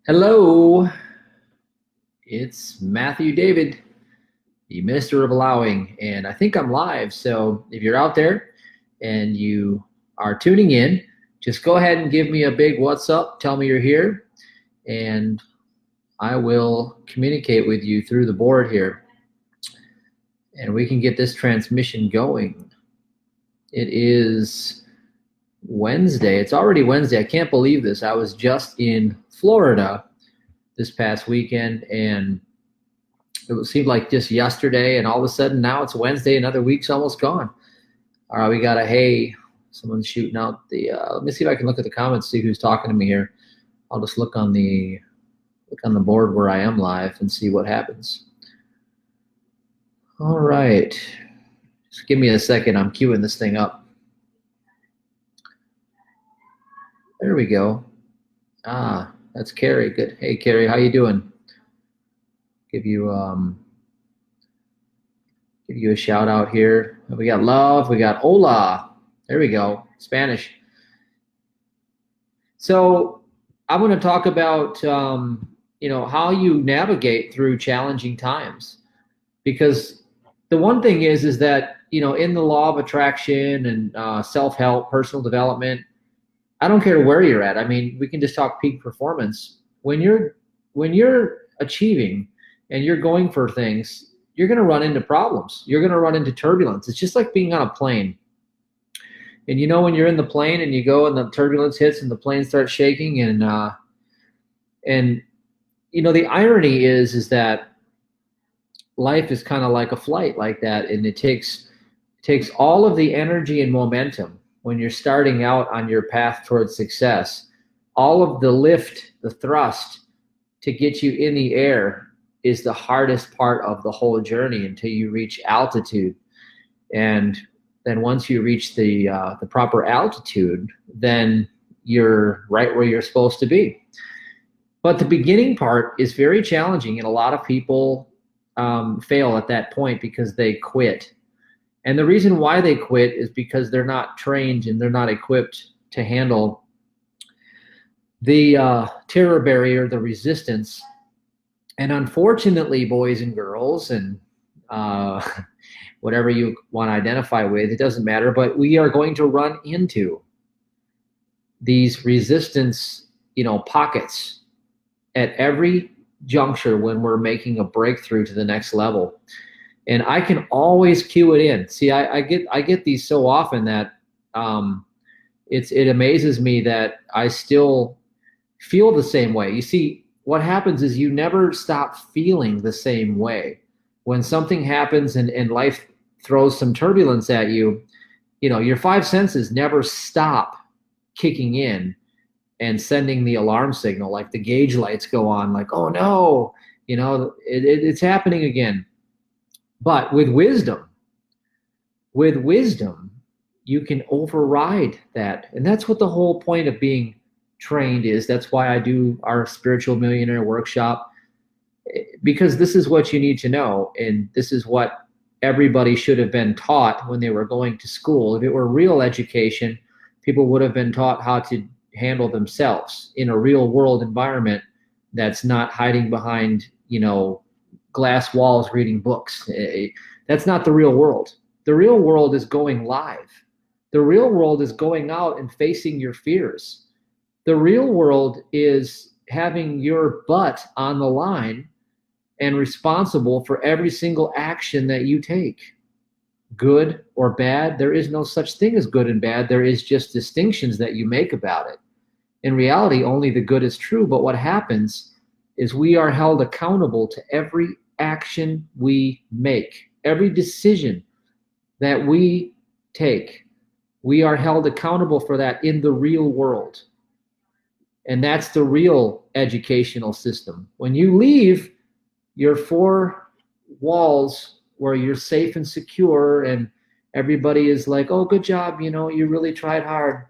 Hello, it's Matthew David, the Minister of Allowing, and I think I'm live. So if you're out there and you are tuning in, just go ahead and give me a big what's up. Tell me you're here, and I will communicate with you through the board here, and we can get this transmission going. It is Wednesday. It's already Wednesday. I can't believe this. I was just in Florida this past weekend, and it seemed like just yesterday, and all of a sudden now it's Wednesday. Another week's almost gone. All right, we got a hey, someone's shooting out the. Let me see if I can look at the comments, see who's talking to me here. I'll just look on the board where I am live and see what happens. All right, just give me a second. I'm queuing this thing up. There we go. That's Carrie. Good. Hey, Carrie, how you doing? Give you a shout out here. We got love. We got hola. There we go. Spanish. So I'm going to talk about how you navigate through challenging times, because the one thing is that in the law of attraction and self-help, personal development, I don't care where you're at. I mean, we can just talk peak performance. When you're achieving and you're going for things, you're going to run into problems. You're going to run into turbulence. It's just like being on a plane. And when you're in the plane and you go and the turbulence hits and the plane starts shaking, and the irony is that life is kind of like a flight like that, and it takes all of the energy and momentum when you're starting out on your path towards success. All of the lift, the thrust to get you in the air is the hardest part of the whole journey until you reach altitude. And then once you reach the proper altitude, then you're right where you're supposed to be. But the beginning part is very challenging, and a lot of people fail at that point because they quit. And the reason why they quit is because they're not trained and they're not equipped to handle the terror barrier, the resistance. And unfortunately, boys and girls, and whatever you want to identify with, it doesn't matter, but we are going to run into these resistance, pockets at every juncture when we're making a breakthrough to the next level. And I can always cue it in. See, I get these so often that it amazes me that I still feel the same way. You see, what happens is you never stop feeling the same way. When something happens and life throws some turbulence at you, your five senses never stop kicking in and sending the alarm signal, like the gauge lights go on, like, oh no, it's happening again. But with wisdom, you can override that. And that's what the whole point of being trained is. That's why I do our Spiritual Millionaire Workshop, because this is what you need to know. And this is what everybody should have been taught when they were going to school. If it were real education, people would have been taught how to handle themselves in a real world environment that's not hiding behind, glass walls reading books. That's not the real world. The real world is going live. The real world is going out and facing your fears. The real world is having your butt on the line and responsible for every single action that you take. Good or bad, there is no such thing as good and bad. There is just distinctions that you make about it. In reality, only the good is true. But what happens is we are held accountable to every action we make, every decision that we take. We are held accountable for that in the real world. And that's the real educational system. When you leave your four walls where you're safe and secure and everybody is like, oh, good job, you really tried hard.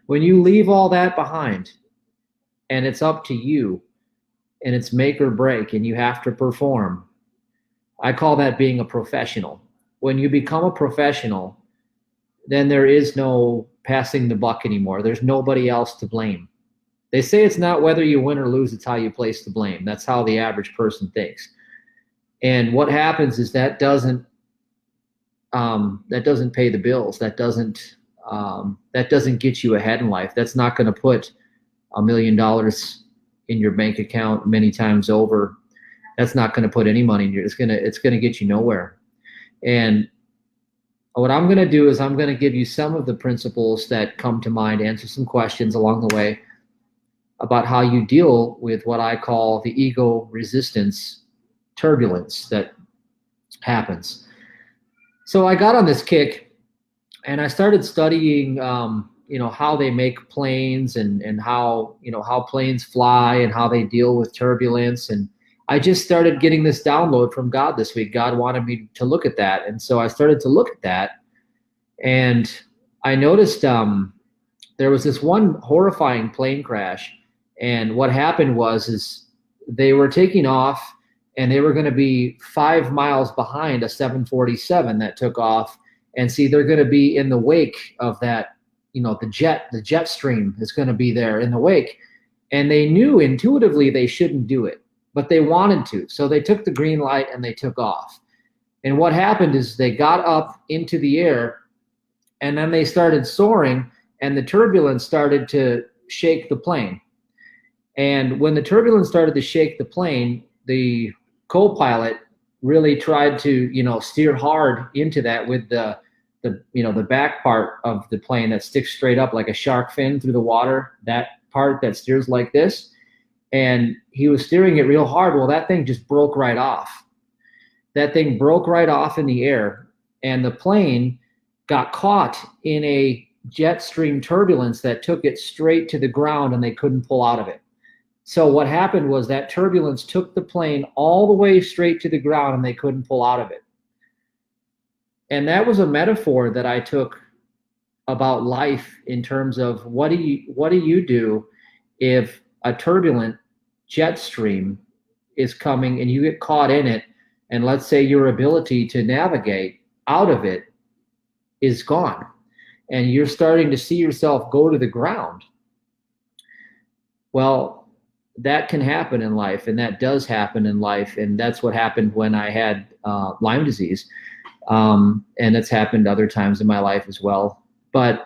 When you leave all that behind and it's up to you, and it's make or break, and you have to perform, I call that being a professional. When you become a professional, then there is no passing the buck anymore. There's nobody else to blame. They say it's not whether you win or lose, it's how you place the blame. That's how the average person thinks. And what happens is that doesn't pay the bills. That doesn't get you ahead in life. That's not going to put $1 million in your bank account many times over. That's not going to put any money in your. It's gonna get you nowhere. And what I'm going to do is I'm going to give you some of the principles that come to mind, answer some questions along the way about how you deal with what I call the ego resistance turbulence that happens. So I got on this kick and I started studying, how they make planes and how planes fly and how they deal with turbulence. And I just started getting this download from God this week. God wanted me to look at that. And so I started to look at that. And I noticed there was this one horrifying plane crash. And what happened is they were taking off and they were going to be 5 miles behind a 747 that took off. And see, they're going to be in the wake of that, the jet stream is going to be there in the wake. And they knew intuitively they shouldn't do it, but they wanted to. So they took the green light and they took off. And what happened is they got up into the air and then they started soaring and the turbulence started to shake the plane. And when the turbulence started to shake the plane, the co-pilot really tried to, steer hard into that with the back part of the plane that sticks straight up like a shark fin through the water, that part that steers like this. And he was steering it real hard. Well, that thing just broke right off. That thing broke right off in the air. And the plane got caught in a jet stream turbulence that took it straight to the ground and they couldn't pull out of it. So what happened was that turbulence took the plane all the way straight to the ground and they couldn't pull out of it. And that was a metaphor that I took about life in terms of what do you do if a turbulent jet stream is coming and you get caught in it, and let's say your ability to navigate out of it is gone and you're starting to see yourself go to the ground. Well, that can happen in life, and that does happen in life, and that's what happened when I had Lyme disease, and it's happened other times in my life as well. But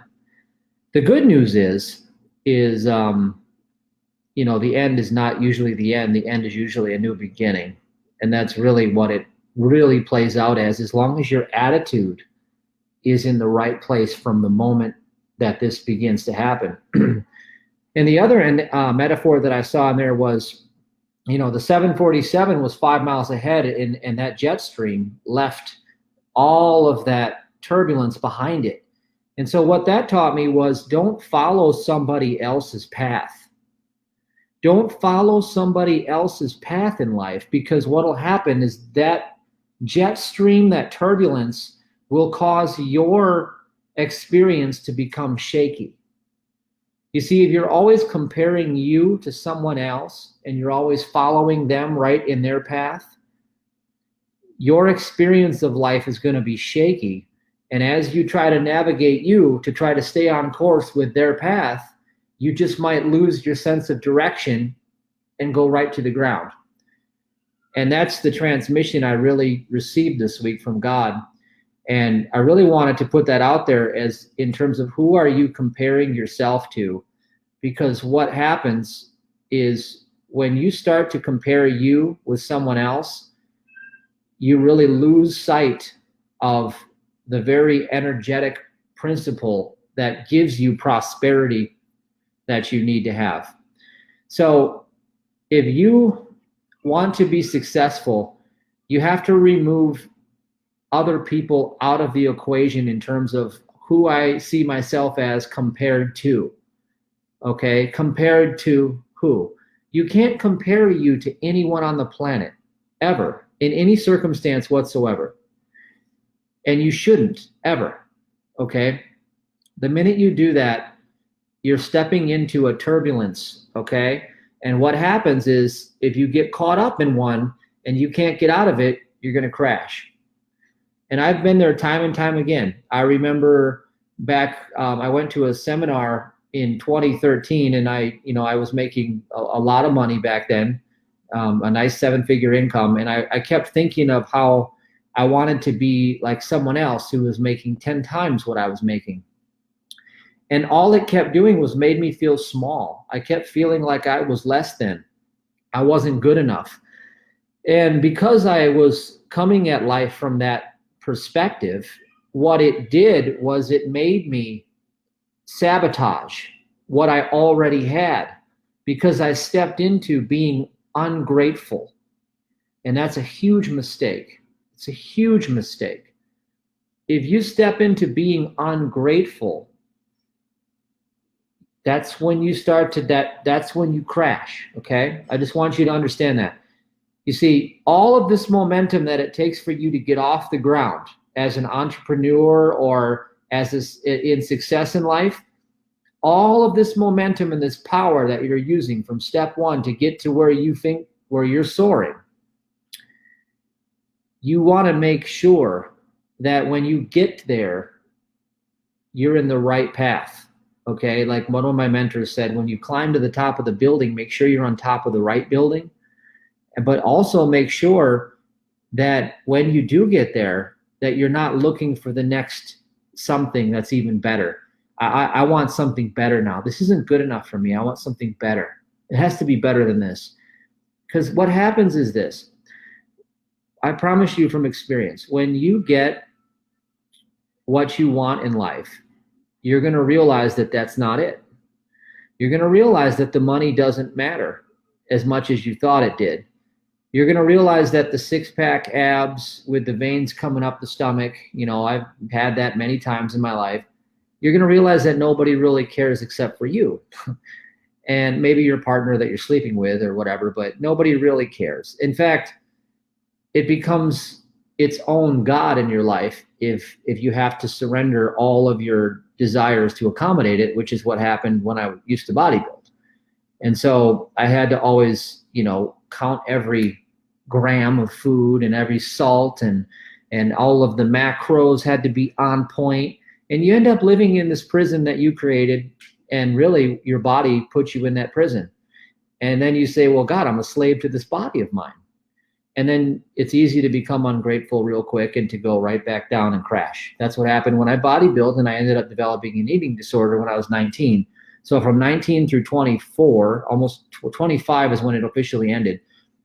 the good news is the end is not usually the end. The end is usually a new beginning, and that's really what it really plays out as long as your attitude is in the right place from the moment that this begins to happen. And the other metaphor that I saw in there was, the 747 was 5 miles ahead, and that jet stream left all of that turbulence behind it. And so what that taught me was, don't follow somebody else's path. Don't follow somebody else's path in life, because what will happen is that jet stream, that turbulence, will cause your experience to become shaky. You see, if you're always comparing you to someone else and you're always following them right in their path, your experience of life is going to be shaky. And as you try to navigate to try to stay on course with their path, you just might lose your sense of direction and go right to the ground. And that's the transmission I really received this week from God. And I really wanted to put that out there as in terms of who are you comparing yourself to? Because what happens is when you start to compare you with someone else, you really lose sight of the very energetic principle that gives you prosperity that you need to have. So if you want to be successful, you have to remove other people out of the equation in terms of who I see myself as compared to. Okay, compared to who? You can't compare you to anyone on the planet, ever, in any circumstance whatsoever. And you shouldn't, ever. Okay? The minute you do that, you're stepping into a turbulence, okay? And what happens is, if you get caught up in one and you can't get out of it, you're going to crash. And I've been there time and time again. I remember back, I went to a seminar in 2013, and I was making a lot of money back then, a nice 7-figure income. And I kept thinking of how I wanted to be like someone else who was making 10 times what I was making. And all it kept doing was made me feel small. I kept feeling like I was less than. I wasn't good enough. And because I was coming at life from that perspective, what it did was it made me sabotage what I already had, because I stepped into being ungrateful. And that's a huge mistake. It's a huge mistake. If you step into being ungrateful, that's when you start to that's when you crash. Okay, I just want you to understand that. You see, all of this momentum that it takes for you to get off the ground as an entrepreneur or in success in life, all of this momentum and this power that you're using from step one to get to where you're soaring, you want to make sure that when you get there, you're in the right path. Okay, like one of my mentors said, when you climb to the top of the building, make sure you're on top of the right building, but also make sure that when you do get there, that you're not looking for the next something that's even better. I want something better now. This isn't good enough for me. I want something better. It has to be better than this. Because what happens is this. I promise you from experience, when you get what you want in life, you're going to realize that that's not it. You're going to realize that the money doesn't matter as much as you thought it did. You're going to realize that the 6-pack abs with the veins coming up the stomach, I've had that many times in my life. You're going to realize that nobody really cares except for you. And maybe your partner that you're sleeping with or whatever, but nobody really cares. In fact, it becomes its own God in your life if you have to surrender all of your desires to accommodate it, which is what happened when I used to bodybuild. And so I had to always, count every gram of food and every salt, and all of the macros had to be on point. And you end up living in this prison that you created, and really your body puts you in that prison. And then you say, well, God, I'm a slave to this body of mine. And then it's easy to become ungrateful real quick and to go right back down and crash. That's what happened when I bodybuilt, and I ended up developing an eating disorder when I was 19. So from 19 through 24, almost 25 is when it officially ended.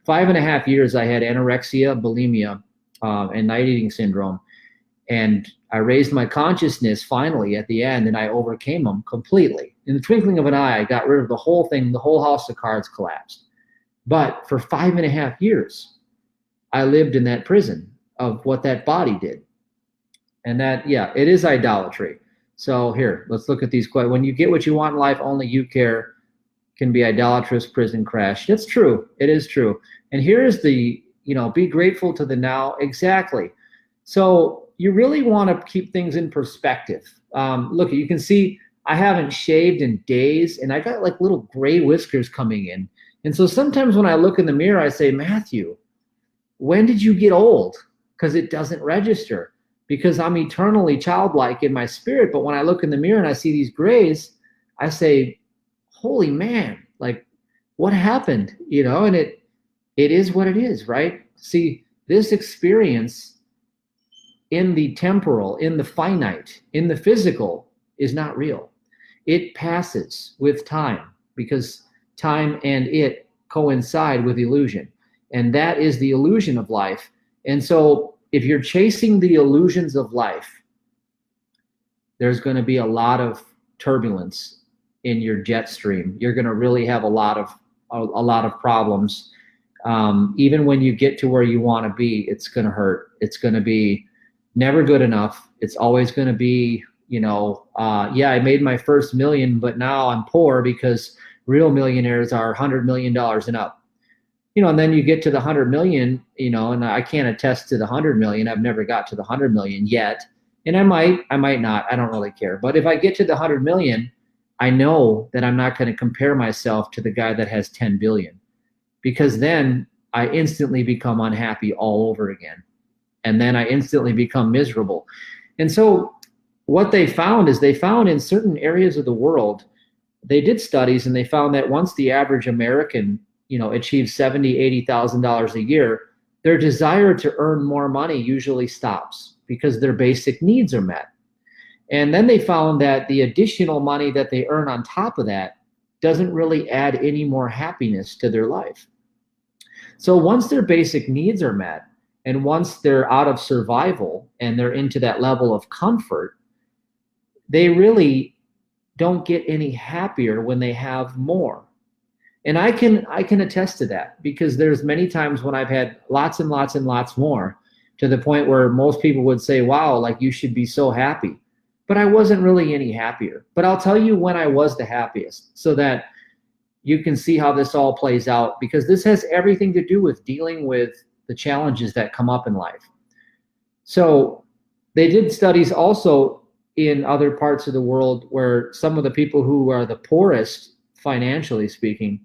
5.5 years I had anorexia, bulimia, and night eating syndrome. And I raised my consciousness finally at the end, and I overcame them completely. In the twinkling of an eye, I got rid of the whole thing. The whole house of cards collapsed. But for 5.5 years, I lived in that prison of what that body did. And that, it is idolatry. So here, let's look at these questions. When you get what you want in life, only you care, can be idolatrous, prison crash. That's true. It is true. And here's the, be grateful to the now. Exactly. So you really want to keep things in perspective. Look, you can see I haven't shaved in days, and I got like little gray whiskers coming in. And so sometimes when I look in the mirror, I say, Matthew, when did you get old? Because it doesn't register, because I'm eternally childlike in my spirit. But when I look in the mirror and I see these grays, I say, holy man, like what happened? And it is what it is, right? See, this experience in the temporal, in the finite, in the physical is not real. It passes with time, because time and it coincide with illusion. And that is the illusion of life. And so if you're chasing the illusions of life, there's going to be a lot of turbulence in your jet stream. You're going to really have a lot of problems. Even when you get to where you want to be, it's going to hurt. It's going to be never good enough. It's always going to be, I made my first million, but now I'm poor, because real millionaires are $100 million and up. And then you get to the 100 million, and I can't attest to the 100 million. I've never got to the 100 million yet. And I might not, I don't really care. But if I get to the 100 million, I know that I'm not going to compare myself to the guy that has 10 billion, because then I instantly become unhappy all over again. And then I instantly become miserable. And so what they found is in certain areas of the world, they did studies and they found that once the average American, achieves $70,000-$80,000 a year, their desire to earn more money usually stops because their basic needs are met. And then they found that the additional money that they earn on top of that doesn't really add any more happiness to their life. So once their basic needs are met, and once they're out of survival and they're into that level of comfort, they really don't get any happier when they have more. And I can attest to that, because there's many times when I've had lots and lots and lots more, to the point where most people would say, wow, like you should be so happy. But I wasn't really any happier. But I'll tell you when I was the happiest, so that you can see how this all plays out, because this has everything to do with dealing with the challenges that come up in life. So they did studies also in other parts of the world where some of the people who are the poorest, financially speaking,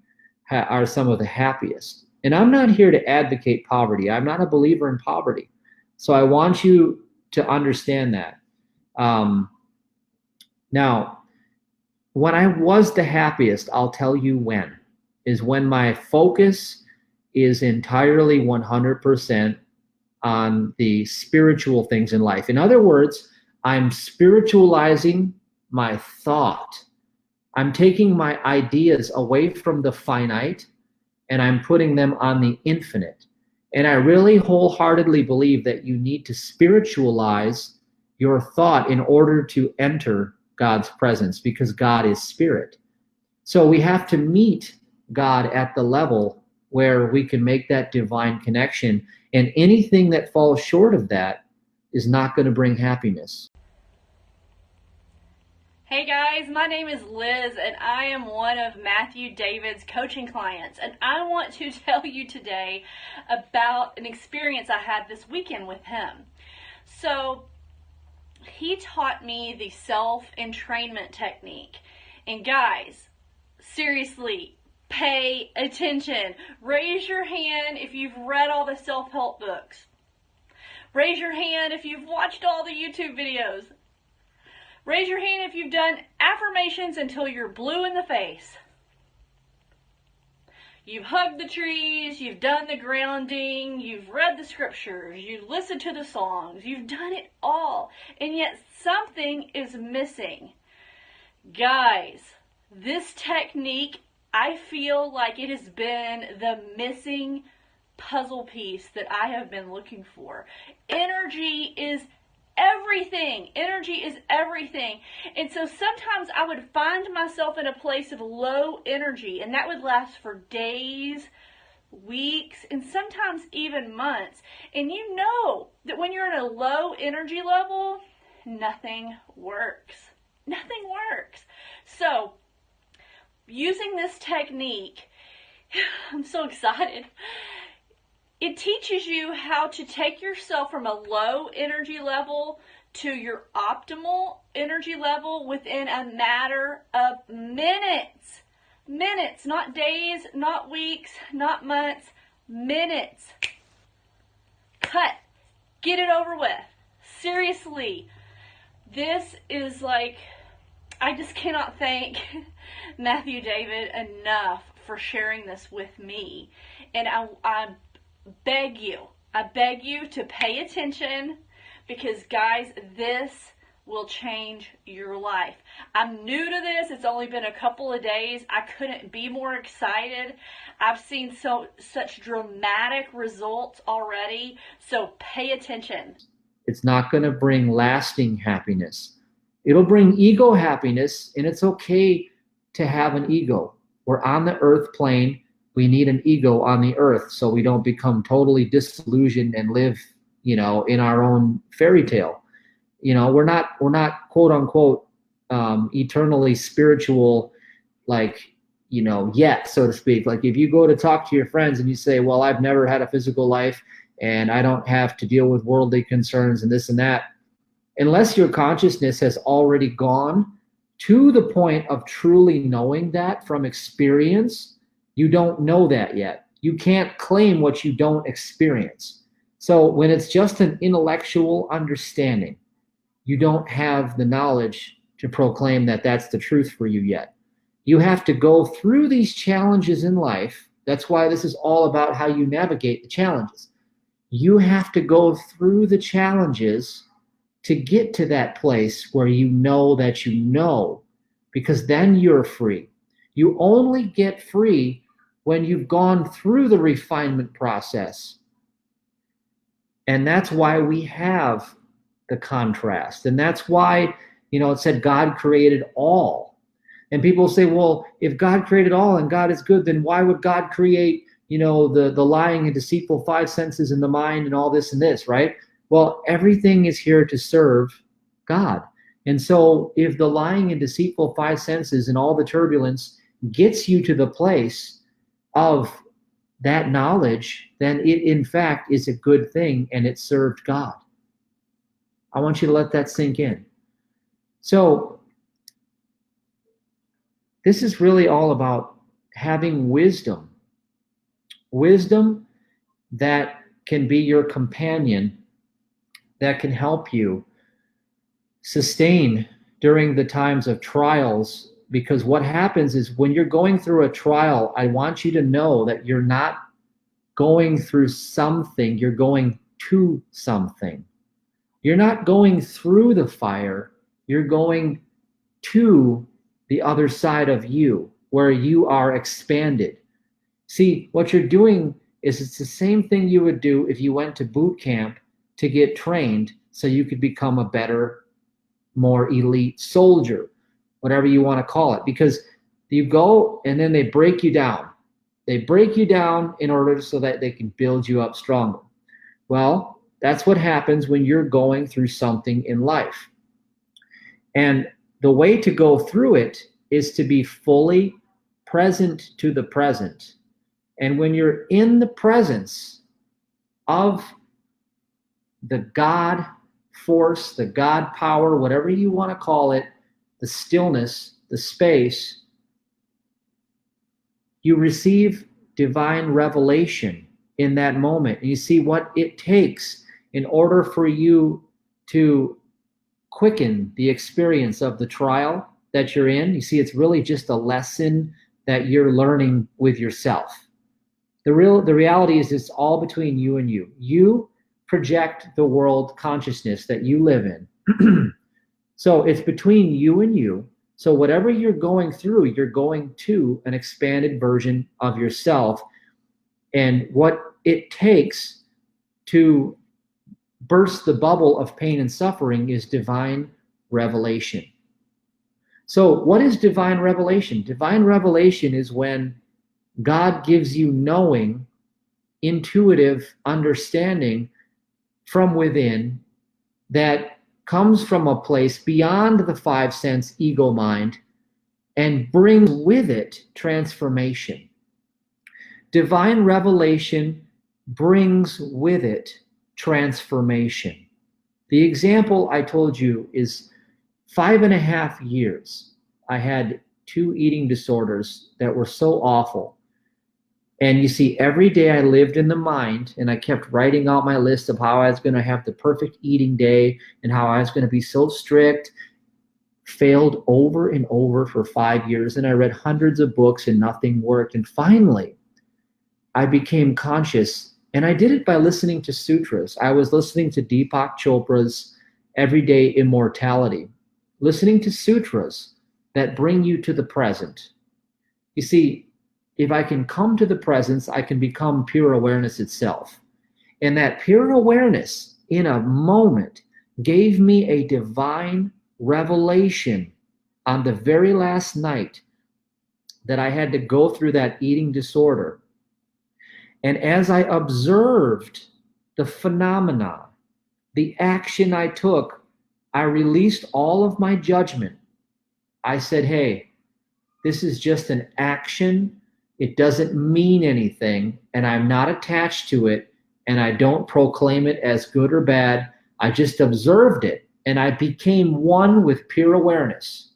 are some of the happiest. And I'm not here to advocate poverty. I'm not a believer in poverty. So I want you to understand that. Now, when I was the happiest, I'll tell you when, is when my focus is entirely 100% on the spiritual things in life. In other words, I'm spiritualizing my thought. I'm taking my ideas away from the finite and I'm putting them on the infinite. And I really wholeheartedly believe that you need to spiritualize your thought in order to enter God's presence, because God is spirit. So we have to meet God at the level where we can make that divine connection. And anything that falls short of that is not going to bring happiness. Hey guys, my name is Liz and I am one of Matthew David's coaching clients, and I want to tell you today about an experience I had this weekend with him. So he taught me the self-entrainment technique. And guys, seriously, pay attention. Raise your hand if you've read all the self-help books. Raise your hand if you've watched all the YouTube videos. Raise your hand if you've done affirmations until you're blue in the face. You've hugged the trees, you've done the grounding, you've read the scriptures, you've listened to the songs, you've done it all, and yet something is missing. Guys, this technique, I feel like it has been the missing puzzle piece that I have been looking for. Energy is everything. Energy is everything. And so sometimes I would find myself in a place of low energy, and that would last for days, weeks, and sometimes even months. And you know that when you're in a low energy level, nothing works. Nothing works. So using this technique, I'm so excited. It teaches you how to take yourself from a low energy level to your optimal energy level within a matter of minutes. Minutes, not days, not weeks, not months, minutes. Cut. Get it over with. Seriously. This is like, I just cannot thank Matthew David enough for sharing this with me. And I beg you to pay attention, because guys, this will change your life. I'm new to this. It's only been a couple of days. I couldn't be more excited. I've seen such dramatic results already. So pay attention. It's not going to bring lasting happiness. It'll bring ego happiness, and it's okay to have an ego. We're on the earth plane. We need an ego on the earth so we don't become totally disillusioned and live, in our own fairy tale. We're not quote unquote eternally spiritual, yet, so to speak. Like if you go to talk to your friends and you say, well, I've never had a physical life and I don't have to deal with worldly concerns and this and that, unless your consciousness has already gone to the point of truly knowing that from experience, you don't know that yet. You can't claim what you don't experience. So when it's just an intellectual understanding, you don't have the knowledge to proclaim that that's the truth for you yet. You have to go through these challenges in life. That's why this is all about how you navigate the challenges. You have to go through the challenges to get to that place where you know that you know, because then you're free. You only get free when you've gone through the refinement process. And that's why we have the contrast. And that's why, it said God created all. And people say, well, if God created all and God is good, then why would God create, the lying and deceitful five senses in the mind and all this and this, right? Well, everything is here to serve God. And so if the lying and deceitful five senses and all the turbulence gets you to the place of that knowledge, then it in fact is a good thing and it served God. I want you to let that sink in. So this is really all about having wisdom. Wisdom that can be your companion, that can help you sustain during the times of trials. Because what happens is when you're going through a trial, I want you to know that you're not going through something, you're going to something. You're not going through the fire, you're going to the other side of you, where you are expanded. See, what you're doing is it's the same thing you would do if you went to boot camp to get trained so you could become a better, more elite soldier, whatever you want to call it. Because you go and then they break you down. They break you down in order so that they can build you up stronger. Well, that's what happens when you're going through something in life. And the way to go through it is to be fully present to the present. And when you're in the presence of the God force, the God power, whatever you want to call it, the stillness, the space, you receive divine revelation in that moment. And you see what it takes in order for you to quicken the experience of the trial that you're in. You see, it's really just a lesson that you're learning with yourself. The reality is it's all between you and you. You project the world consciousness that you live in. So it's between you and you. So whatever you're going through, you're going to an expanded version of yourself. And what it takes to burst the bubble of pain and suffering is divine revelation. So what is divine revelation? Divine revelation is when God gives you knowing, intuitive understanding from within that comes from a place beyond the five sense ego mind and brings with it transformation. Divine revelation brings with it transformation. The example I told you is 5.5 years. I had 2 eating disorders that were so awful. And you see, every day I lived in the mind and I kept writing out my list of how I was going to have the perfect eating day and how I was going to be so strict. Failed over and over for 5 years. And I read hundreds of books and nothing worked. And finally, I became conscious. And I did it by listening to Sutras. I was listening to Deepak Chopra's Everyday Immortality. Listening to Sutras that bring you to the present. You see, if I can come to the presence, I can become pure awareness itself. And that pure awareness in a moment gave me a divine revelation on the very last night that I had to go through that eating disorder. And as I observed the phenomena, the action I took, I released all of my judgment. I said, hey, this is just an action. It doesn't mean anything, and I'm not attached to it, and I don't proclaim it as good or bad. I just observed it, and I became one with pure awareness.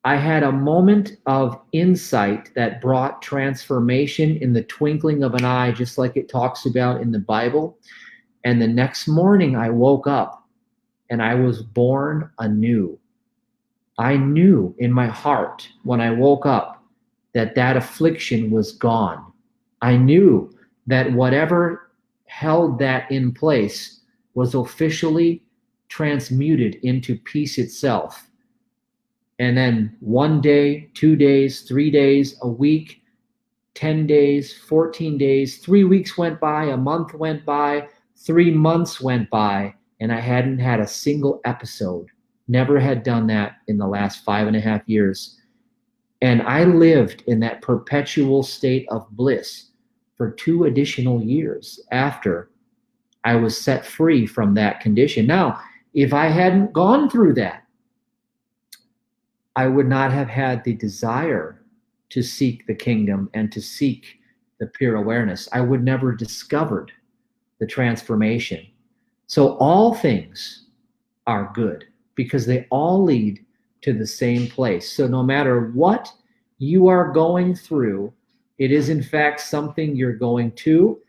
I had a moment of insight that brought transformation in the twinkling of an eye, just like it talks about in the Bible. And the next morning I woke up and I was born anew. I knew in my heart when I woke up that that affliction was gone. I knew that whatever held that in place was officially transmuted into peace itself. And then 1 day, 2 days, 3 days, a week, 10 days, 14 days, 3 weeks went by, a month went by, 3 months went by, and I hadn't had a single episode. Never had done that in the last 5.5 years. And I lived in that perpetual state of bliss for 2 additional years after I was set free from that condition. Now, if I hadn't gone through that, I would not have had the desire to seek the kingdom and to seek the pure awareness. I would never have discovered the transformation. So all things are good because they all lead to the same place. So no matter what you are going through, it is in fact something you're going to.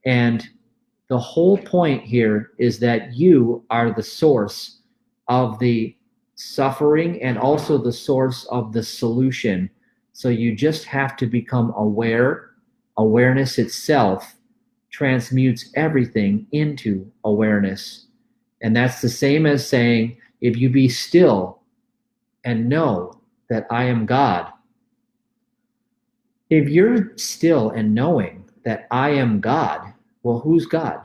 And the whole point here is that you are the source of the suffering and also the source of the solution. So you just have to become aware. Awareness itself transmutes everything into awareness. And that's the same as saying, if you be still and know that I am God. If you're still and knowing that I am God, well, who's God?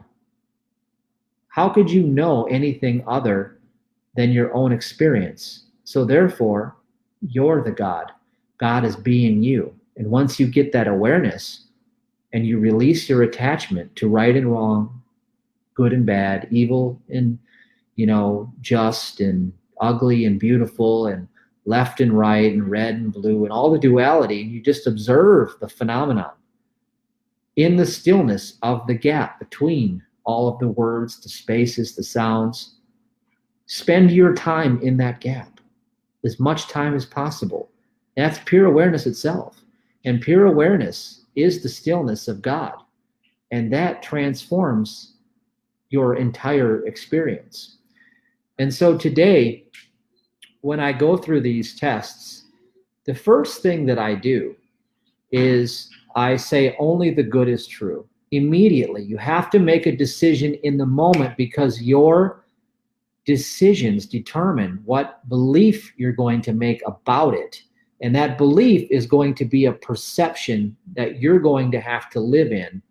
How could you know anything other than your own experience? So therefore, you're the God. God is being you. And once you get that awareness and you release your attachment to right and wrong, good and bad, evil and, just and ugly and beautiful and left and right and red and blue and all the duality, and you just observe the phenomenon in the stillness of the gap between all of the words, the spaces, the sounds. Spend your time in that gap, as much time as possible. That's pure awareness itself. And pure awareness is the stillness of God. And that transforms your entire experience. And so today, when I go through these tests, the first thing that I do is I say only the good is true. Immediately, you have to make a decision in the moment because your decisions determine what belief you're going to make about it. And that belief is going to be a perception that you're going to have to live in.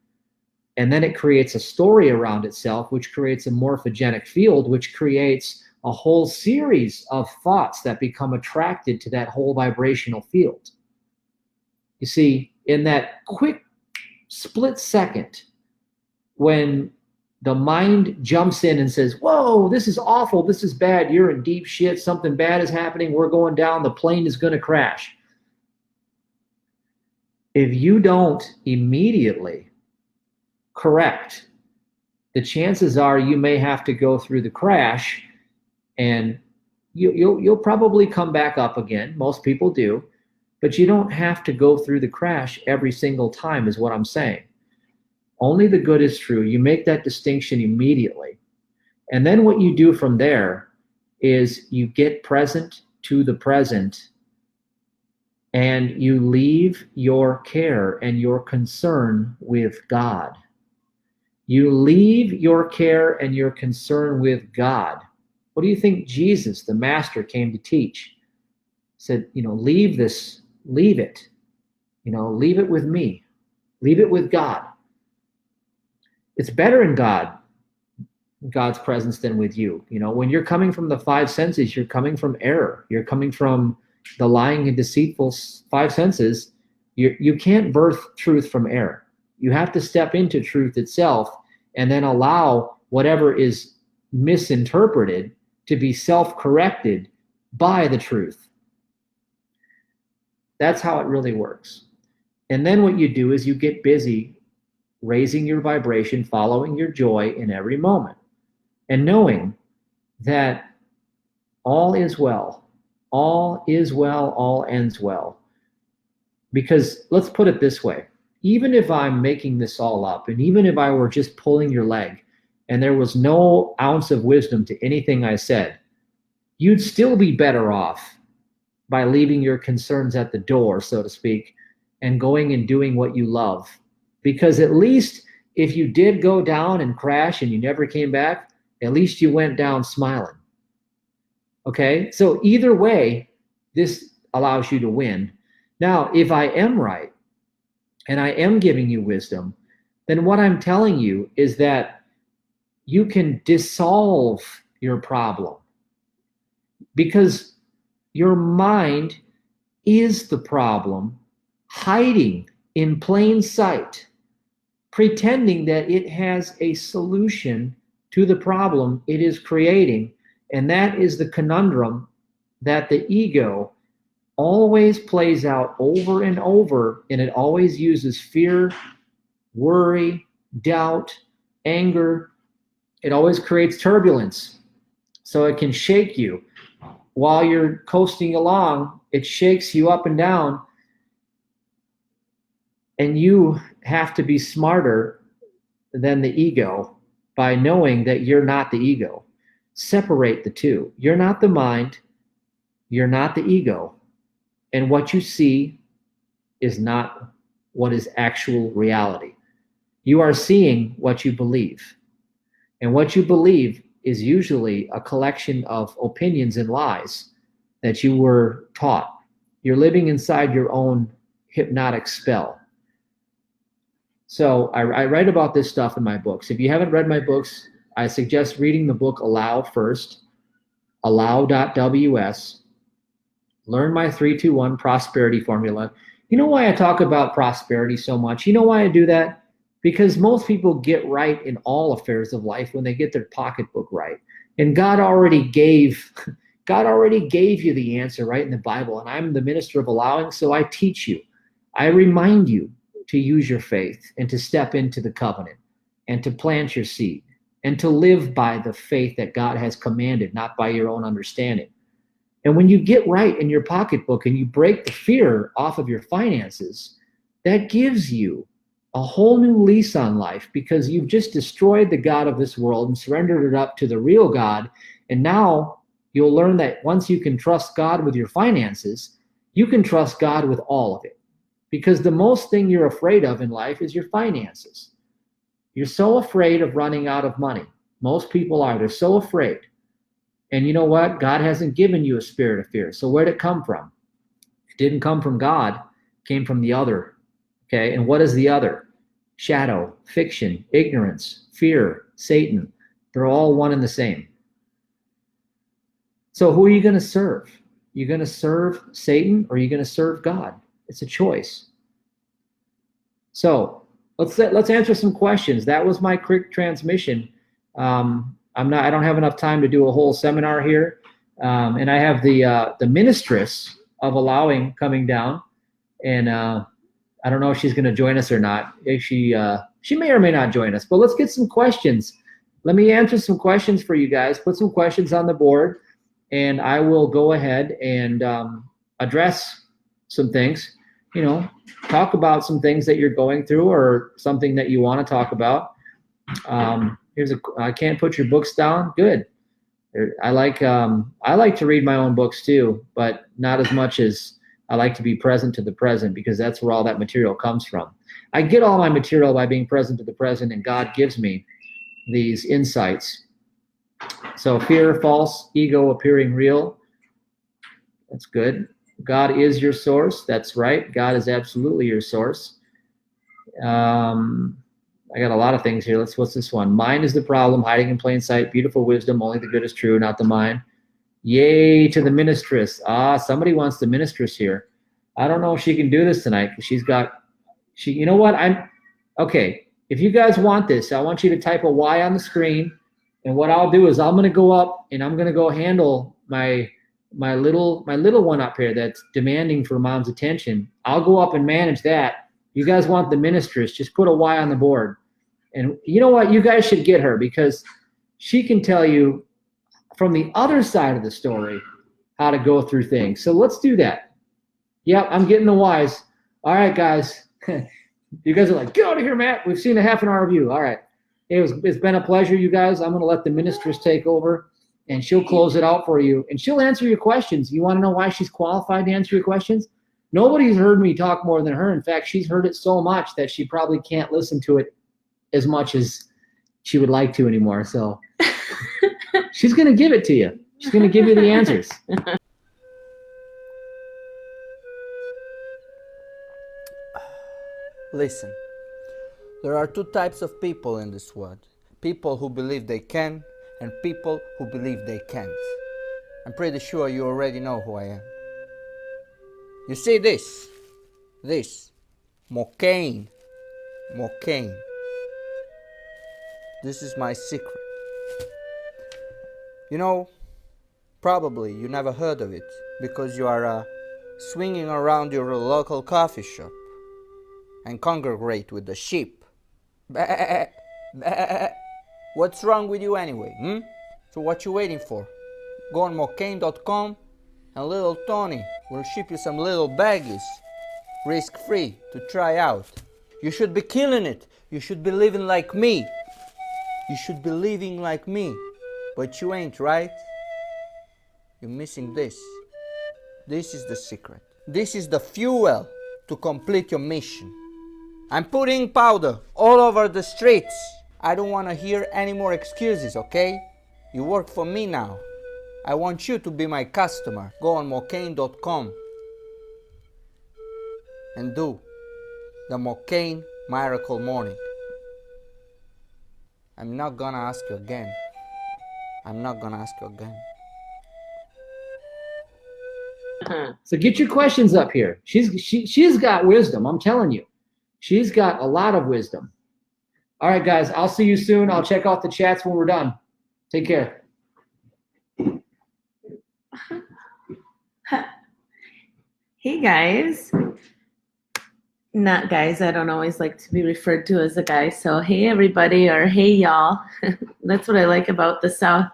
And then it creates a story around itself, which creates a morphogenic field, which creates a whole series of thoughts that become attracted to that whole vibrational field. You see, in that quick split second, when the mind jumps in and says, whoa, this is awful, this is bad, you're in deep shit, something bad is happening, we're going down, the plane is going to crash. If you don't immediately correct, the chances are you may have to go through the crash and you'll probably come back up again. Most people do, but you don't have to go through the crash every single time is what I'm saying. Only the good is true. You make that distinction immediately. And then what you do from there is you get present to the present and you leave your care and your concern with God. You leave your care and your concern with God. What do you think Jesus, the master, came to teach? He said, leave this, leave it. Leave it with me. Leave it with God. It's better in God's presence than with you. When you're coming from the 5 senses, you're coming from error. You're coming from the lying and deceitful 5 senses. You can't birth truth from error. You have to step into truth itself and then allow whatever is misinterpreted to be self-corrected by the truth. That's how it really works. And then what you do is you get busy raising your vibration, following your joy in every moment, and knowing that all is well, all is well, all ends well. Because let's put it this way, even if I'm making this all up, and even if I were just pulling your leg, and there was no ounce of wisdom to anything I said, you'd still be better off by leaving your concerns at the door, so to speak, and going and doing what you love. Because at least if you did go down and crash and you never came back, at least you went down smiling. Okay? So either way, this allows you to win. Now, if I am right, and I am giving you wisdom, then what I'm telling you is that you can dissolve your problem, because your mind is the problem, hiding in plain sight, pretending that it has a solution to the problem it is creating. And that is the conundrum that the ego always plays out over and over, and it always uses fear, worry, doubt, anger. It always creates turbulence, so it can shake you. While you're coasting along, it shakes you up and down, and you have to be smarter than the ego by knowing that you're not the ego. Separate the two. You're not the mind, you're not the ego, and what you see is not what is actual reality. You are seeing what you believe, and what you believe is usually a collection of opinions and lies that you were taught. You're living inside your own hypnotic spell. So I write about this stuff in my books. If you haven't read my books, I suggest reading the book Allow first, allow.ws. Learn my 3-2-1 prosperity formula. You know why I talk about prosperity so much? You know why I do that? Because most people get right in all affairs of life when they get their pocketbook right. And God already gave you the answer right in the Bible. And I'm the minister of allowing, so I teach you. I remind you to use your faith and to step into the covenant and to plant your seed and to live by the faith that God has commanded, not by your own understanding. And when you get right in your pocketbook and you break the fear off of your finances, that gives you a whole new lease on life, because you've just destroyed the God of this world and surrendered it up to the real God. And now you'll learn that once you can trust God with your finances, you can trust God with all of it. Because the most thing you're afraid of in life is your finances. You're so afraid of running out of money. Most people are. They're so afraid. And you know what? God hasn't given you a spirit of fear. So where did it come from? It didn't come from God. It came from the other. Okay, and what is the other? Shadow, fiction, ignorance, fear, Satan. They're all one and the same. So who are you going to serve? You're going to serve Satan, or are you going to serve God? It's a choice. So let's answer some questions. That was my quick transmission. I don't have enough time to do a whole seminar here, and I have the ministress of allowing coming down, and I don't know if she's going to join us or not. If she may or may not join us, but let's get some questions. Let me answer some questions for you guys. Put some questions on the board, and I will go ahead and address some things. You know, talk about some things that you're going through or something that you want to talk about. I can't put your books down. Good. I like to read my own books too, but not as much as I like to be present to the present, because that's where all that material comes from. I get all my material by being present to the present, and God gives me these insights. So fear, false, ego appearing real. That's good. God is your source. That's right. God is absolutely your source. I got a lot of things here. What's this one? Mind is the problem, hiding in plain sight. Beautiful wisdom. Only the good is true, not the mind. Yay to the ministress. Somebody wants the ministress here. I don't know if she can do this tonight, because you know what? Okay. If you guys want this, I want you to type a Y on the screen. And what I'll do is I'm going to go up and I'm going to go handle my little one up here that's demanding for mom's attention. I'll go up and manage that. You guys want the ministress, just put a Y on the board. And you know what? You guys should get her, because she can tell you from the other side of the story how to go through things. So let's do that. Yep, I'm getting the Ys. All right, guys. You guys are like, get out of here, Matt. We've seen a half an hour of you. All right. It's been a pleasure, you guys. I'm going to let the ministress take over. and she'll close it out for you, and she'll answer your questions. You want to know why she's qualified to answer your questions? Nobody's heard me talk more than her. In fact, she's heard it so much that she probably can't listen to it as much as she would like to anymore. So she's going to give it to you. She's going to give you the answers. Listen, there are two types of people in this world. People who believe they can and people who believe they can't. I'm pretty sure you already know who I am. You see this, McCain. This is my secret. You know, probably you never heard of it because you are swinging around your local coffee shop and congregate with the sheep. Bah, bah. What's wrong with you anyway? So what you waiting for? Go on MOCAINE.com and little Tony will ship you some little baggies, risk-free, to try out. You should be killing it. You should be living like me. You should be living like me. But you ain't, right? You're missing this. This is the secret. This is the fuel to complete your mission. I'm putting powder all over the streets. I don't want to hear any more excuses, okay? You work for me now. I want you to be my customer. Go on MOCAINE.com and do the McCain Miracle Morning. I'm not gonna ask you again. So get your questions up here. She's got wisdom. I'm telling you, she's got a lot of wisdom. All right, guys, I'll see you soon. I'll check out the chats when we're done. Take care. Hey, guys. Not guys. I don't always like to be referred to as a guy. So, hey, everybody, or hey, y'all. That's what I like about the South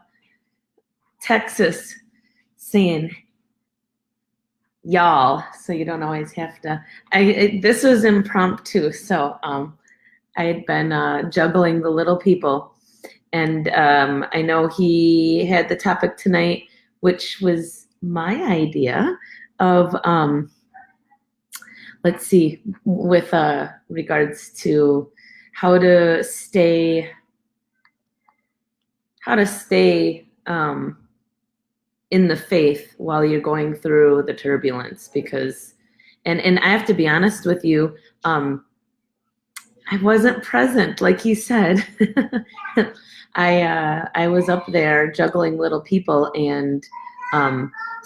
Texas saying y'all. So you don't always have to. This was impromptu. So I had been juggling the little people. And I know he had the topic tonight, which was my idea of, let's see, with regards to how to stay in the faith while you're going through the turbulence. Because, and I have to be honest with you, I wasn't present, like he said. I was up there juggling little people, and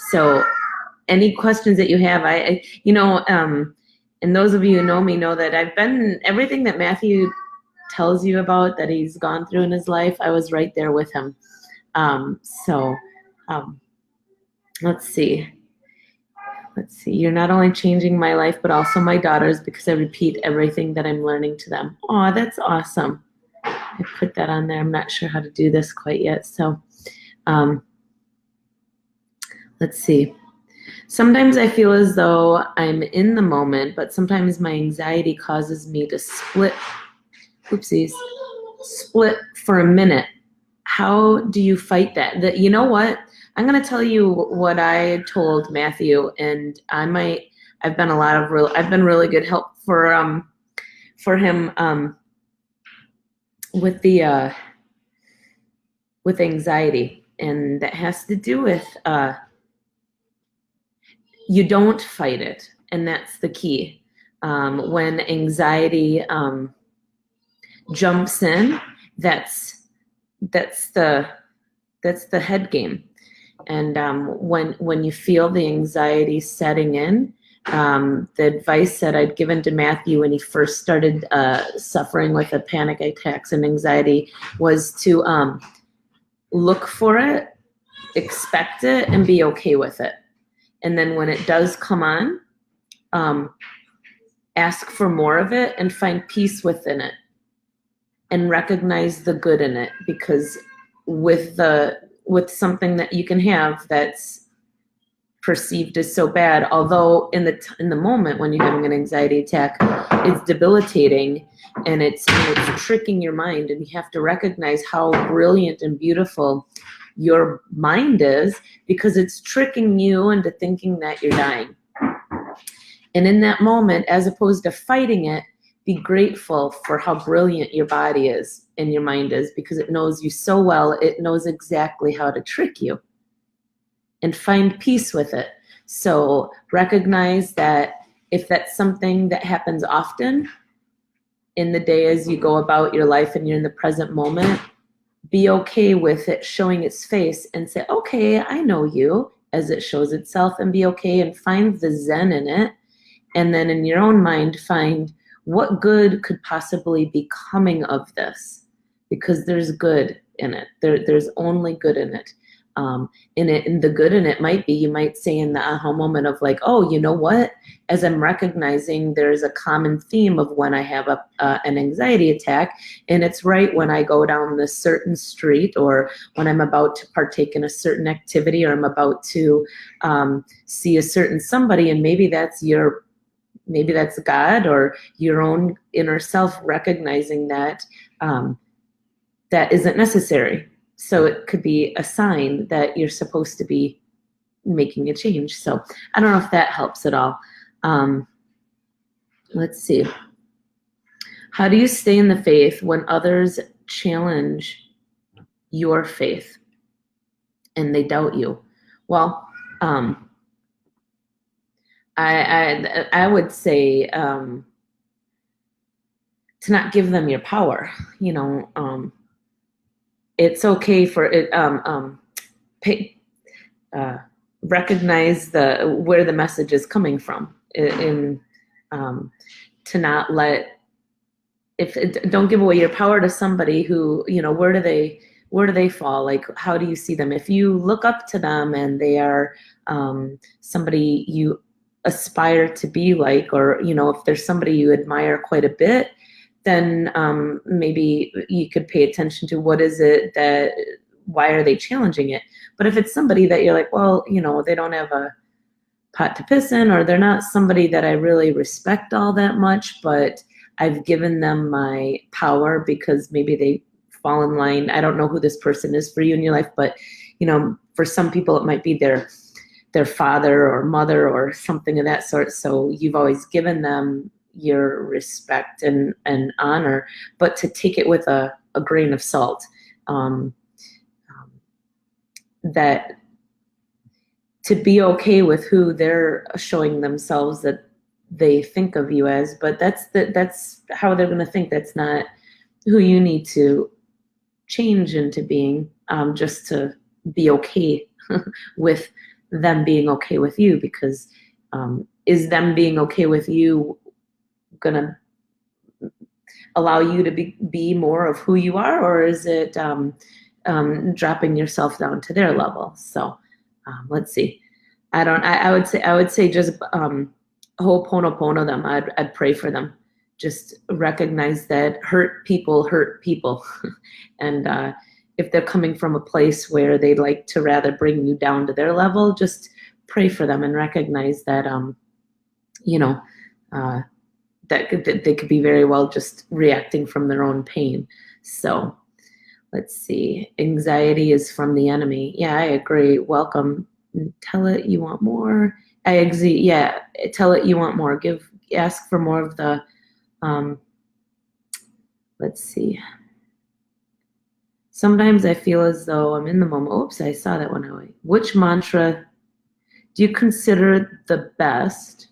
so any questions that you have, and those of you who know me know that I've been, everything that Matthew tells you about that he's gone through in his life, I was right there with him. Let's see. You're not only changing my life, but also my daughter's, because I repeat everything that I'm learning to them. Oh, that's awesome. I put that on there. I'm not sure how to do this quite yet. So let's see. Sometimes I feel as though I'm in the moment, but sometimes my anxiety causes me to split for a minute. How do you fight that? You know what? I'm going to tell you what I told Matthew, and I've been really good help for him with anxiety, and that has to do with you don't fight it, and that's the key. When anxiety jumps in, that's the head game. And when you feel the anxiety setting in, the advice that I'd given to Matthew when he first started suffering with the panic attacks and anxiety was to look for it, expect it, and be okay with it. And then when it does come on, ask for more of it and find peace within it and recognize the good in it, because with something that you can have that's perceived as so bad, although in the moment when you're having an anxiety attack, it's debilitating and it's tricking your mind, and you have to recognize how brilliant and beautiful your mind is, because it's tricking you into thinking that you're dying. And in that moment, as opposed to fighting it, be grateful for how brilliant your body is and your mind is, because it knows you so well. It knows exactly how to trick you, and find peace with it. So recognize that if that's something that happens often in the day as you go about your life and you're in the present moment, be okay with it showing its face and say, okay, I know you, as it shows itself, and be okay and find the Zen in it. And then in your own mind, find what good could possibly be coming of this, because there's good in it. There's only good in it. And the good in it might be, you might say in the aha moment of like, oh, you know what? As I'm recognizing there's a common theme of when I have an anxiety attack, and it's right when I go down this certain street, or when I'm about to partake in a certain activity, or I'm about to see a certain somebody, and maybe that's God or your own inner self recognizing that that isn't necessary. So it could be a sign that you're supposed to be making a change. So I don't know if that helps at all. Let's see. How do you stay in the faith when others challenge your faith and they doubt you? Well, I would say to not give them your power. It's okay for it. Recognize where the message is coming from. To not let don't give away your power to somebody who, where do they fall? Like, how do you see them? If you look up to them and they are somebody you aspire to be like, or if there's somebody you admire quite a bit, then maybe you could pay attention to what is it why are they challenging it? But if it's somebody that you're like, well, they don't have a pot to piss in, or they're not somebody that I really respect all that much, but I've given them my power because maybe they fall in line. I don't know who this person is for you in your life, but for some people it might be their father or mother or something of that sort. So you've always given them your respect and honor, but to take it with a grain of salt. That to be okay with who they're showing themselves that they think of you as, but that's how they're going to think. That's not who you need to change into being, just to be okay with them being okay with you, because is them being okay with you going to allow you to be more of who you are, or is it dropping yourself down to their level? So let's see. I would say just ho'oponopono them. I'd pray for them. Just recognize that hurt people, and if they're coming from a place where they'd like to rather bring you down to their level, just pray for them and recognize that that they could be very well just reacting from their own pain. So let's see. Anxiety is from the enemy. Yeah, I agree. Welcome. Tell it you want more. Yeah, tell it you want more. Ask for more of the, let's see. Sometimes I feel as though I'm in the moment. Oops, I saw that one away. Which mantra do you consider the best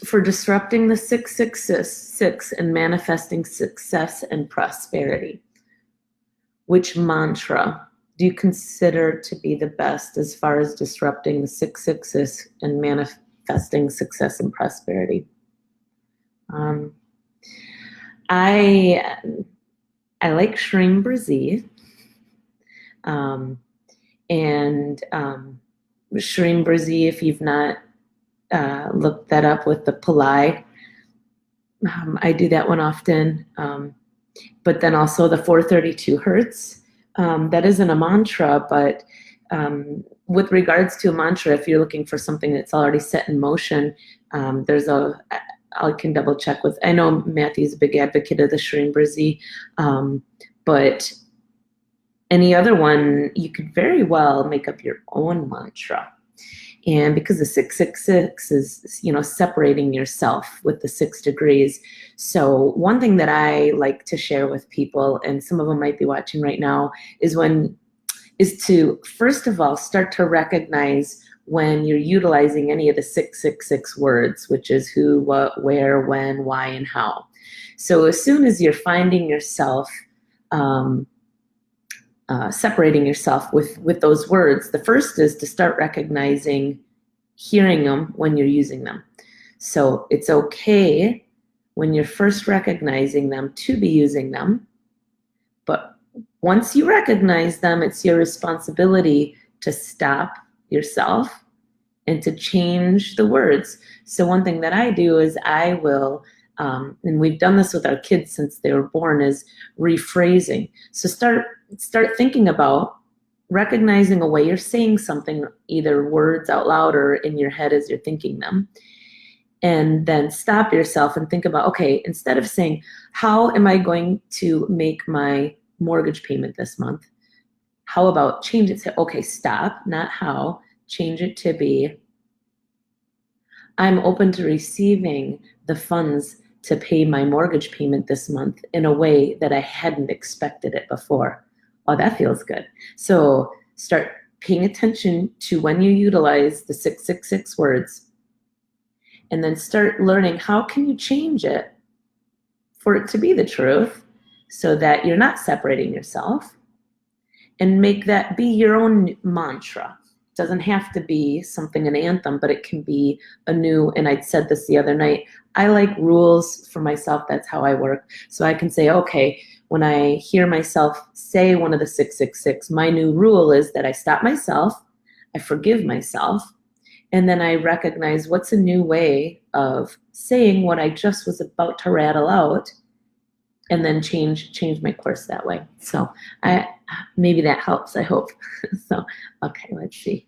for disrupting the 666 and manifesting success and prosperity? Which mantra do you consider to be the best as far as disrupting the 666 and manifesting success and prosperity? I like Shrim Brzee. And Shrim Brzee, if you've not looked that up with the Palai, I do that one often. But then also the 432 Hertz. That isn't a mantra, but with regards to a mantra, if you're looking for something that's already set in motion, I can double check with, I know Matthew's a big advocate of the Shrim Brzee, but Any other one, you could very well make up your own mantra. And because the 666 is, you know, separating yourself with the 6 degrees. So one thing that I like to share with people, and some of them might be watching right now, is to, first of all, start to recognize when you're utilizing any of the 666 words, which is who, what, where, when, why, and how. So as soon as you're finding yourself separating yourself with those words, the first is to start recognizing, hearing them when you're using them. So it's okay when you're first recognizing them to be using them, but once you recognize them, it's your responsibility to stop yourself and to change the words. So one thing that I do is I will, and we've done this with our kids since they were born, is rephrasing. So start thinking about recognizing a way you're saying something, either words out loud or in your head as you're thinking them. And then stop yourself and think about, okay, instead of saying, how am I going to make my mortgage payment this month? How about change it to, okay, stop, not how, change it to be, I'm open to receiving the funds to pay my mortgage payment this month in a way that I hadn't expected it before. Oh, that feels good. So start paying attention to when you utilize the 666 words, and then start learning how can you change it for it to be the truth so that you're not separating yourself, and make that be your own mantra. It doesn't have to be something, an anthem, but it can be a new, and I said this the other night, I like rules for myself. That's how I work. So I can say, okay, when I hear myself say one of the 666, my new rule is that I stop myself, I forgive myself, and then I recognize what's a new way of saying what I just was about to rattle out, and then change my course that way. So maybe that helps, I hope. So, okay, let's see.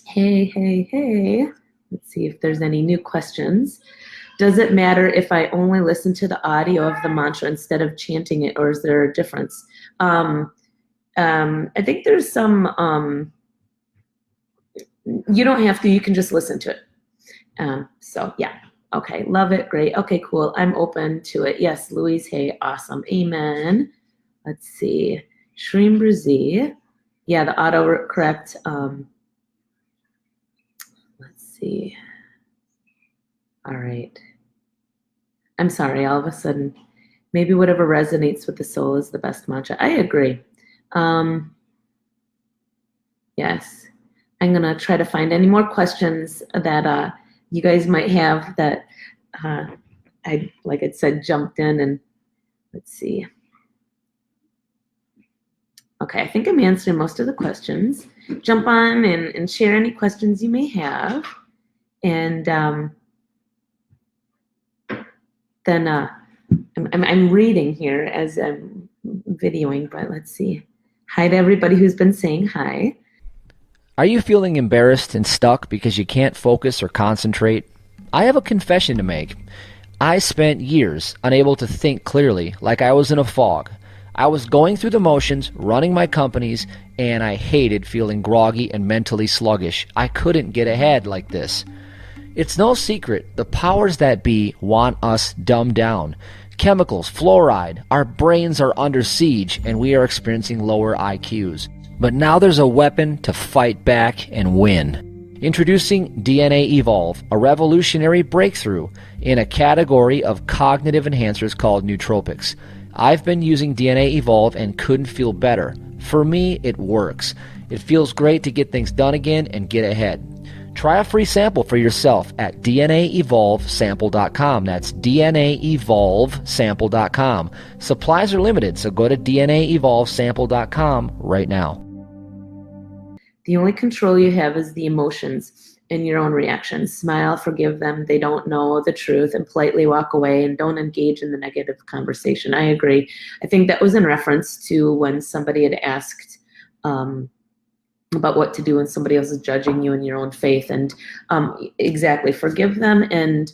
Hey. Let's see if there's any new questions. Does it matter if I only listen to the audio of the mantra instead of chanting it, or is there a difference? I think there's some, you don't have to, you can just listen to it. So yeah, okay, love it, great, okay, cool, I'm open to it. Yes, Louise, hey, awesome, amen. Let's see, Shreem Brzee, yeah, the autocorrect, let's see. All right. I'm sorry, all of a sudden, maybe whatever resonates with the soul is the best mantra. I agree. Yes. I'm going to try to find any more questions that you guys might have that I, like I said, jumped in, and let's see. Okay, I think I'm answering most of the questions. Jump on and share any questions you may have. And then I'm reading here as I'm videoing, but let's see. Hi to everybody who's been saying hi. Are you feeling embarrassed and stuck because you can't focus or concentrate? I have a confession to make. I spent years unable to think clearly, like I was in a fog. I was going through the motions, running my companies, and I hated feeling groggy and mentally sluggish. I couldn't get ahead like this. It's no secret, the powers that be want us dumbed down. Chemicals, fluoride, our brains are under siege, and we are experiencing lower IQs. But now there's a weapon to fight back and win. Introducing DNA Evolve, a revolutionary breakthrough in a category of cognitive enhancers called nootropics. I've been using DNA Evolve and couldn't feel better. For me, it works. It feels great to get things done again and get ahead. Try a free sample for yourself at DNAEvolveSample.com. That's DNAEvolveSample.com. Supplies are limited, so go to DNAEvolveSample.com right now. The only control you have is the emotions and your own reactions. Smile, forgive them, they don't know the truth, and politely walk away, and don't engage in the negative conversation. I agree. I think that was in reference to when somebody had asked about what to do when somebody else is judging you in your own faith. And exactly, forgive them, and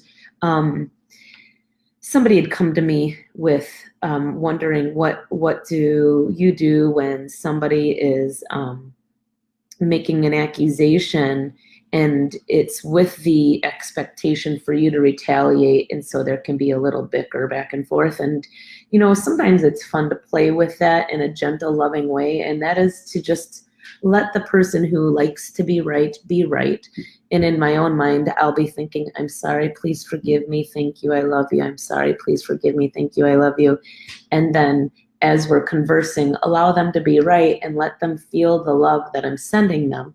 somebody had come to me with wondering what do you do when somebody is making an accusation and it's with the expectation for you to retaliate, and so there can be a little bicker back and forth. And sometimes it's fun to play with that in a gentle, loving way, and that is to just let the person who likes to be right. And in my own mind, I'll be thinking, I'm sorry, please forgive me, thank you, I love you. I'm sorry, please forgive me, thank you, I love you. And then as we're conversing, allow them to be right and let them feel the love that I'm sending them,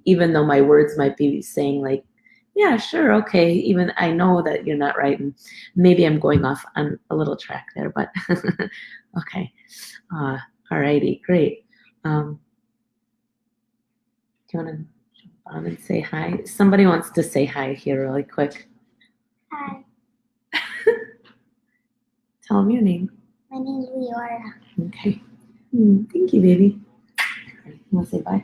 even though my words might be saying like, yeah, sure, okay, even I know that you're not right, and maybe I'm going off on a little track there, but okay. All righty, great. Do you want to jump on and say hi? Somebody wants to say hi here really quick. Hi, Tell them your name. my name is Youre. Okay. Thank you, baby. You want to say bye?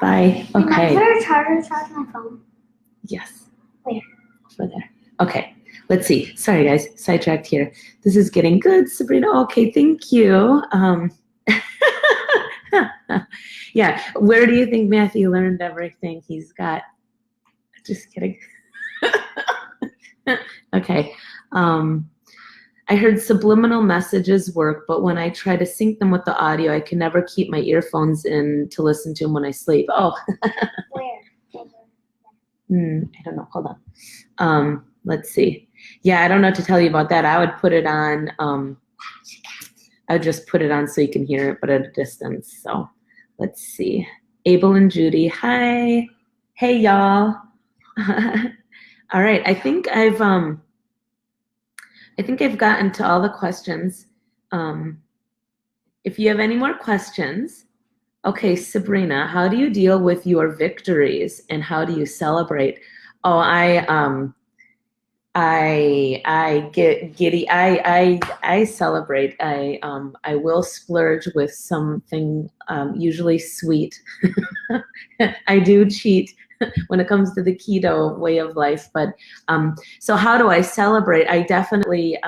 Bye. Bye. Can I Okay. put a charger charge my phone? Yes. Where? Over there. Okay. Let's see. Sorry, guys. Sidetracked here. This is getting good, Sabrina. Okay. Thank you. Yeah. Where do you think Matthew learned everything he's got? Just kidding. Okay. I heard subliminal messages work, but when I try to sync them with the audio, I can never keep my earphones in to listen to them when I sleep. Oh. Where? I don't know. Hold on. Let's see. Yeah, I don't know what to tell you about that. I would put it on. I would just put it on so you can hear it, but at a distance. So let's see. Abel and Judy. Hi. Hey, y'all. All right. I think I've gotten to all the questions. If you have any more questions, okay, Sabrina, how do you deal with your victories and how do you celebrate? Oh, I get giddy. I celebrate. I will splurge with something usually sweet. I do cheat when it comes to the keto way of life, but so how do I celebrate? I definitely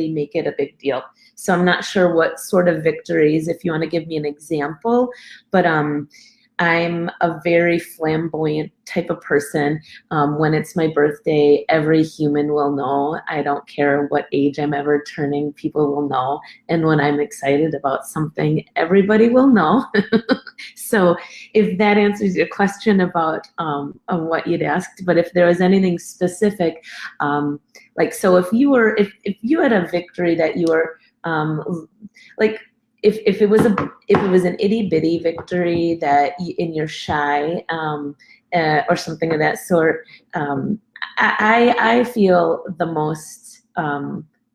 make it a big deal. So I'm not sure what sort of victories, if you want to give me an example, but I'm a very flamboyant type of person. When it's my birthday, every human will know. I don't care what age I'm ever turning, people will know. And when I'm excited about something, everybody will know. So if that answers your question about what you'd asked, but if there was anything specific, like, so if you had a victory that you were like, if it was an itty bitty victory that in your shy or something of that sort, I feel the most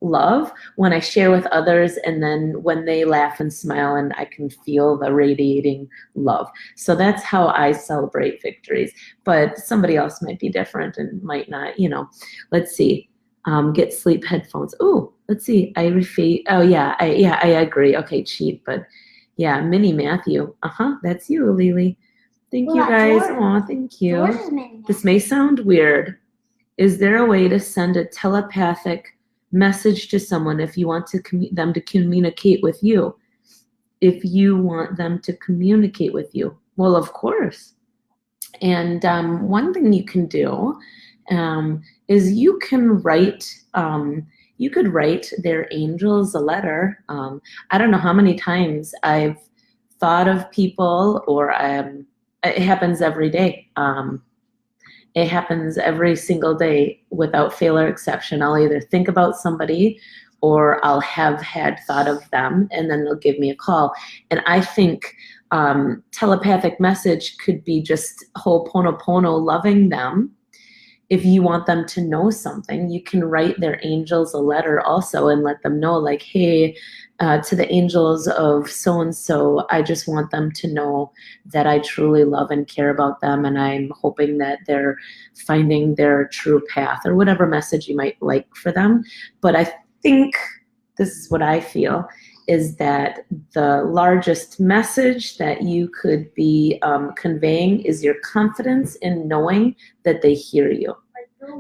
love when I share with others, and then when they laugh and smile, and I can feel the radiating love. So that's how I celebrate victories. But somebody else might be different and might not. Let's see. Get sleep headphones. Oh, let's see. Oh yeah, I agree. Okay, cheat, but yeah, Mini Matthew. That's you, Lily. Thank you, guys. Oh, thank you. This may sound weird. Is there a way to send a telepathic message to someone if you want them to communicate with you? If you want them to communicate with you, well, of course. And one thing you can do is you can write. You could write their angels a letter. I don't know how many times I've thought of people, or it happens every day. It happens every single day without fail or exception. I'll either think about somebody or I'll have had thought of them, and then they'll give me a call. And I think telepathic message could be just ho'oponopono, loving them. If you want them to know something, you can write their angels a letter also and let them know, like, hey, to the angels of so-and-so, I just want them to know that I truly love and care about them, and I'm hoping that they're finding their true path, or whatever message you might like for them. But I think, this is what I feel, is that the largest message that you could be conveying is your confidence in knowing that they hear you.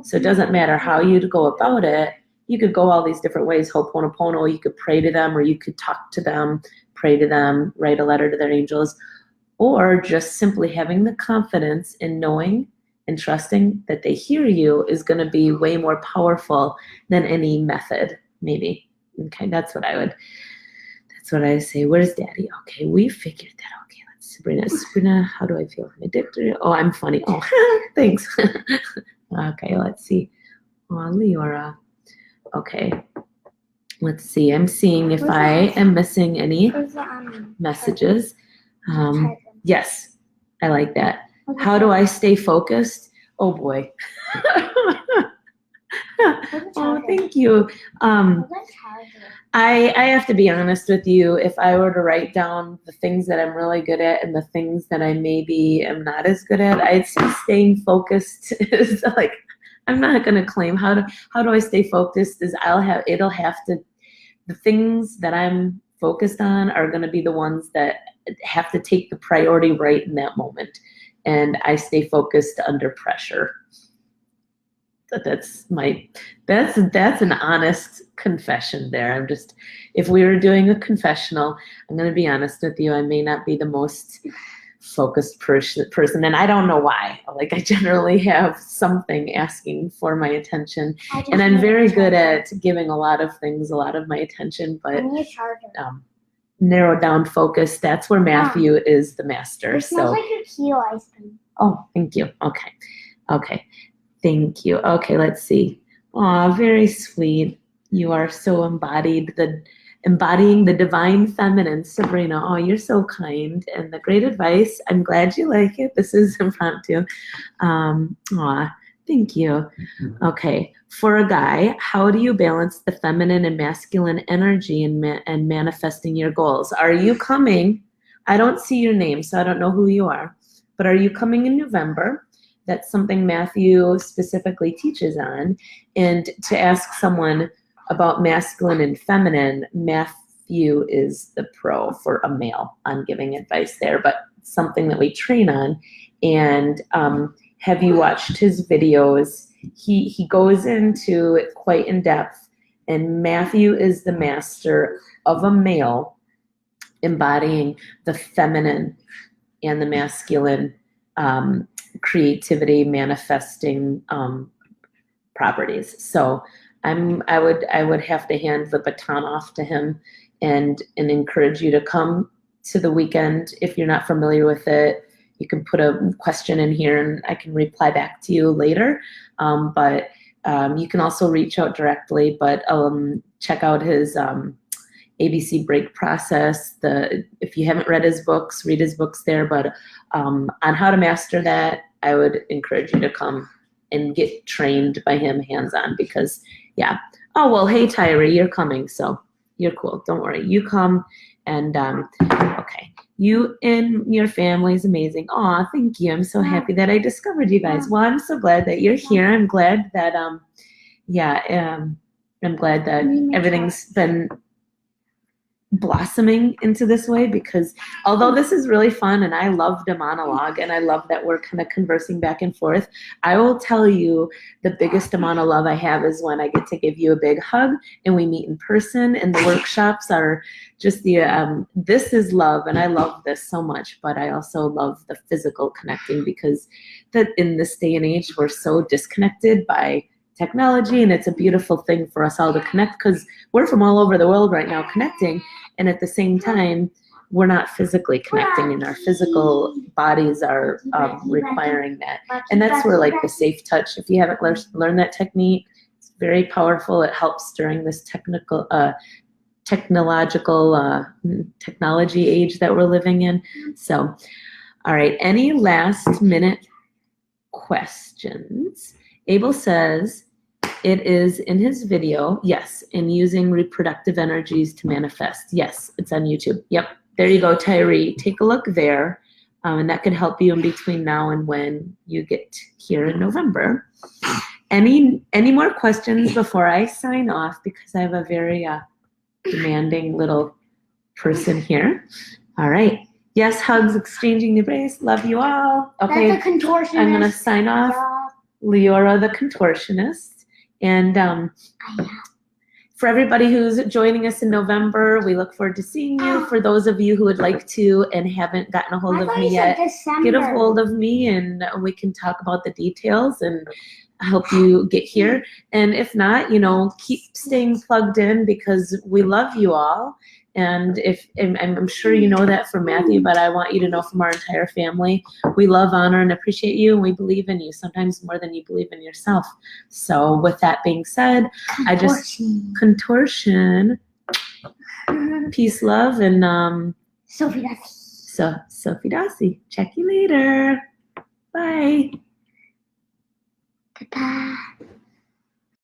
So it doesn't matter how you go about it, you could go all these different ways. Ho'oponopono, you could pray to them, or you could talk to them, pray to them, write a letter to their angels, or just simply having the confidence in knowing and trusting that they hear you is going to be way more powerful than any method, maybe. Okay, that's what I say. Where's Daddy? Okay, we figured that. Okay, let's Sabrina, how do I feel? I'm addicted. Oh, I'm funny. Oh, thanks. Okay, let's see. Oh, Lyure. Okay, let's see. I'm seeing if I am missing any messages. Yes, I like that. How do I stay focused? Oh boy. Oh, thank you. I have to be honest with you. If I were to write down the things that I'm really good at and the things that I maybe am not as good at, I'd say staying focused is like, I'm not going to claim how do I stay focused is the things that I'm focused on are going to be the ones that have to take the priority right in that moment. And I stay focused under pressure. That's an honest confession there. If we were doing a confessional, I'm going to be honest with you. I may not be the most focused person, and I don't know why. Like, I generally have something asking for my attention, and I'm very good at giving a lot of things a lot of my attention, but narrow down focus, that's where Matthew is the master. It smells like your Keo ice cream. Oh, thank you. Okay. Thank you. Okay, let's see. Aw, very sweet. You are so embodying the divine feminine, Sabrina. Oh, you're so kind. And the great advice. I'm glad you like it. This is impromptu. Aw, thank you. Okay. For a guy, how do you balance the feminine and masculine energy and manifesting your goals? Are you coming? I don't see your name, so I don't know who you are. But are you coming in November? That's something Matthew specifically teaches on. And to ask someone about masculine and feminine, Matthew is the pro for a male on giving advice there, but something that we train on. And have you watched his videos? He goes into it quite in depth. And Matthew is the master of a male embodying the feminine and the masculine creativity manifesting properties. So I would have to hand the baton off to him and encourage you to come to the weekend. If you're not familiar with it, you can put a question in here and I can reply back to you later. But you can also reach out directly, but check out his ABC break process. If you haven't read his books, read his books there. But on how to master that, I would encourage you to come and get trained by him hands-on because, yeah. Oh, well, hey, Tyree, you're coming, so you're cool. Don't worry. You come and, okay. You and your family is amazing. Aw, thank you. I'm so happy that I discovered you guys. Well, I'm so glad that you're here. I'm glad that, I'm glad that everything's been blossoming into this way because although this is really fun and I love the monologue and I love that we're kind of conversing back and forth, I will tell you the biggest amount of love I have is when I get to give you a big hug and we meet in person, and the workshops are just this is love, and I love this so much, but I also love the physical connecting because that in this day and age we're so disconnected by technology, and it's a beautiful thing for us all to connect because we're from all over the world right now connecting, and at the same time we're not physically connecting, and our physical bodies are requiring that. And that's where like the safe touch, if you haven't learned that technique, it's very powerful. It helps during this technology age that we're living in. So all right, any last minute questions? Abel says it is in his video, yes, in using reproductive energies to manifest. Yes, it's on YouTube. Yep, there you go, Tyree. Take a look there, and that could help you in between now and when you get here in November. Any more questions before I sign off? Because I have a very demanding little person here. All right. Yes, hugs, exchanging the embrace. Love you all. Okay, That's a contortionist. I'm gonna sign off. Lyure the contortionist. And For everybody who's joining us in November, we look forward to seeing you. For those of you who would like to and haven't gotten a hold I of thought me you said yet, December. get a hold of me and we can talk about the details and help you get here. And if not, keep staying plugged in because we love you all. And I'm sure you know that from Matthew, but I want you to know from our entire family, we love, honor, and appreciate you, and we believe in you, sometimes more than you believe in yourself. So with that being said, contortion, peace, love, and Sophie, that's Sophie Dossie. Check you later. Bye. ta-ta.